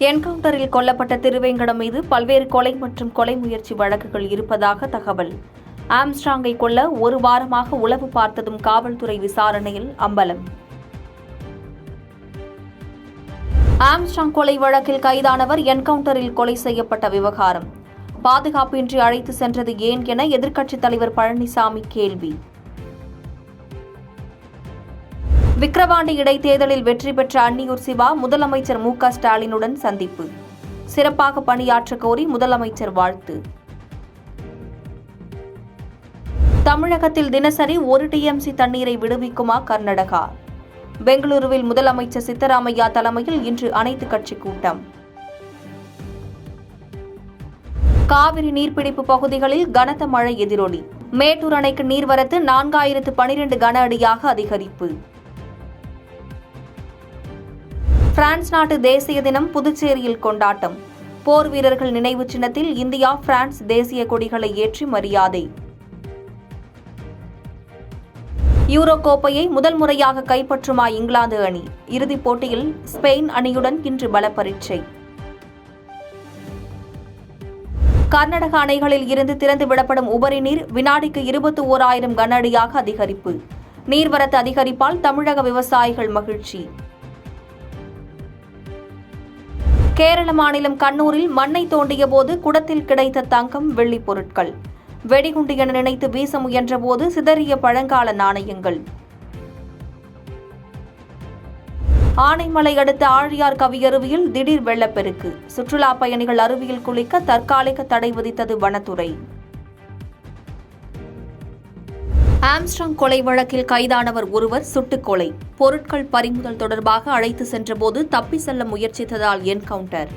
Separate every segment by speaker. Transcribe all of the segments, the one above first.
Speaker 1: என்கவுண்டரில் கொல்லப்பட்ட திருவேங்கடம் மீது பல்வேறு கொலை மற்றும் கொலை முயற்சி வழக்குகள் இருப்பதாக தகவல். ஆம்ஸ்ட்ராங்கை கொல்ல ஒரு வாரமாக உளவு பார்த்ததும் காவல்துறை விசாரணையில் அம்பலம். ஆம்ஸ்ட்ராங் கொலை வழக்கில் கைதானவர் என்கவுண்டரில் கொலை செய்யப்பட்ட விவகாரம். பாதுகாப்பின்றி அழைத்து சென்றது ஏன் என எதிர்க்கட்சித் தலைவர் பழனிசாமி கேள்வி. விக்கிரவாண்டி இடைத்தேர்தலில் வெற்றி பெற்ற அன்னியூர் சிவா முதலமைச்சர் மு.க.ஸ்டாலினுடன் சந்திப்பு. சிறப்பாக பணியாற்ற கோரி முதலமைச்சர் வாழ்த்து. தமிழகத்தில் தினசரி 1 TMC தண்ணீரை விடுவிக்குமா கர்நாடகா? பெங்களூருவில் முதலமைச்சர் சித்தராமையா தலைமையில் இன்று அனைத்துக் கட்சி கூட்டம். காவிரி நீர்பிடிப்பு பகுதிகளில் கனத்த மழை எதிரொலி. மேட்டூர் அணைக்கு நீர்வரத்து 4012 கன அடியாக அதிகரிப்பு. பிரான்ஸ் நாட்டு தேசிய தினம் புதுச்சேரியில் கொண்டாட்டம். போர் வீரர்கள் நினைவு சின்னத்தில் இந்தியா பிரான்ஸ் தேசிய கொடிகளை ஏற்றி மரியாதை. யூரோ கோப்பையை முதல் முறையாக கைப்பற்றுமா இங்கிலாந்து அணி? இறுதிப் போட்டியில் ஸ்பெயின் அணியுடன் இன்று பல பரீட்சை. கர்நாடக அணைகளில் இருந்து திறந்துவிடப்படும் உபரி நீர் வினாடிக்கு 21,000 கன அடியாக அதிகரிப்பு. நீர்வரத்து அதிகரிப்பால் தமிழக விவசாயிகள் மகிழ்ச்சி. கேரள மாநிலம் கண்ணூரில் மண்ணை தோண்டியபோது குடத்தில் கிடைத்த தங்கம், வெள்ளி பொருட்கள். வெடிகுண்டு என நினைத்து வீச முயன்றபோது சிதறிய பழங்கால நாணயங்கள். ஆனைமலை அடுத்த ஆழியார் கவியருவியில் திடீர் வெள்ளப்பெருக்கு. சுற்றுலா பயணிகள் அருவியில் குளிக்க தற்காலிக தடை விதித்தது வனத்துறை. ஆம்ஸ்ட்ராங் கொலை வழக்கில் கைதானவர் ஒருவர் சுட்டுக் கொலை. பொருட்கள் பறிமுதல் தொடர்பாக அழைத்து சென்றபோது தப்பி செல்ல முயற்சித்ததால் என்கவுண்டர்.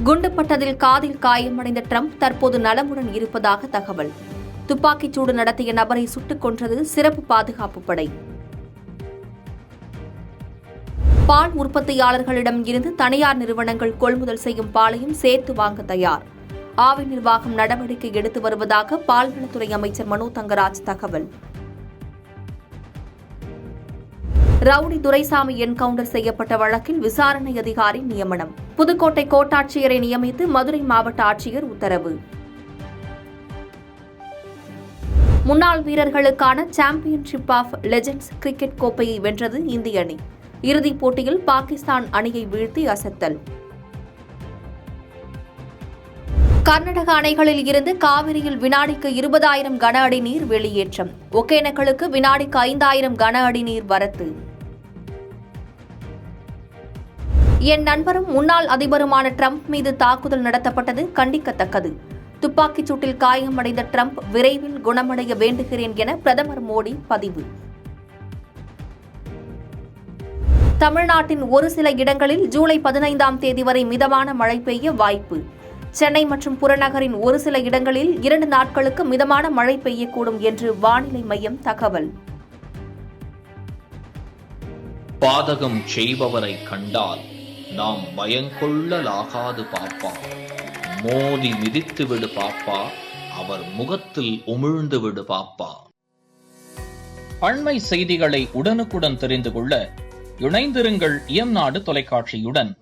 Speaker 1: குண்டுப்பட்டதில் காதில் காயமடைந்த ட்ரம்ப் தற்போது நலமுடன் இருப்பதாக தகவல். துப்பாக்கிச்சூடு நடத்திய நபரை சுட்டுக் கொன்றது சிறப்பு பாதுகாப்பு படை. பால் உற்பத்தியாளர்களிடம் இருந்து தனியார் நிறுவனங்கள் கொள்முதல் செய்யும் பாலையும் சேர்த்து வாங்க தயார். ஆவி நிர்வாகம் நடவடிக்கை எடுத்து வருவதாக பால்வளத்துறை அமைச்சர் மனோ தங்கராஜ் தகவல். ரவுடி துரைசாமி என்கவுண்டர் செய்யப்பட்ட வழக்கில் விசாரணை அதிகாரி நியமனம். புதுக்கோட்டை கோட்டாட்சியரை நியமித்து மதுரை மாவட்ட ஆட்சியர் உத்தரவு. முன்னாள் வீரர்களுக்கான சாம்பியன்ஷிப் ஆஃப் லெஜெண்ட்ஸ் கிரிக்கெட் கோப்பையை வென்றது இந்திய அணி. இறுதிப் போட்டியில் பாகிஸ்தான் அணியை வீழ்த்தி அசத்தல். கர்நாடக அணைகளில் இருந்து காவிரியில் வினாடிக்கு 20,000 கன அடி நீர் வெளியேற்றம். ஒகேனக்கலுக்கு வினாடிக்கு 5,000 கன அடி நீர் வரத்து. என் நண்பரும் முன்னாள் அதிபருமான ட்ரம்ப் மீது தாக்குதல் நடத்தப்பட்டது கண்டிக்கத்தக்கது. துப்பாக்கிச் சூட்டில் காயமடைந்த ட்ரம்ப் விரைவில் குணமடைய வேண்டுகிறேன் என பிரதமர் மோடி பதிவு. தமிழ்நாட்டின் ஒரு சில இடங்களில் ஜூலை 15ஆம் தேதி வரை மிதமான மழை பெய்ய வாய்ப்பு. சென்னை மற்றும் புறநகரின் ஒரு சில இடங்களில் 2 நாட்களுக்கு மிதமான மழை பெய்யக்கூடும் என்று வானிலை மையம் தகவல்.
Speaker 2: பாதகம் செய்பவரை கண்டால் நாம் பயங்கொள்ளலாகாது பாப்பா. மோதி மிதித்து விடு பாப்பா, அவர் முகத்தில் உமிழ்ந்து விடு பாப்பா. அண்மை செய்திகளை உடனுக்குடன் தெரிந்து கொள்ள இணைந்திருங்கள் இயம்நாடு தொலைக்காட்சியுடன்.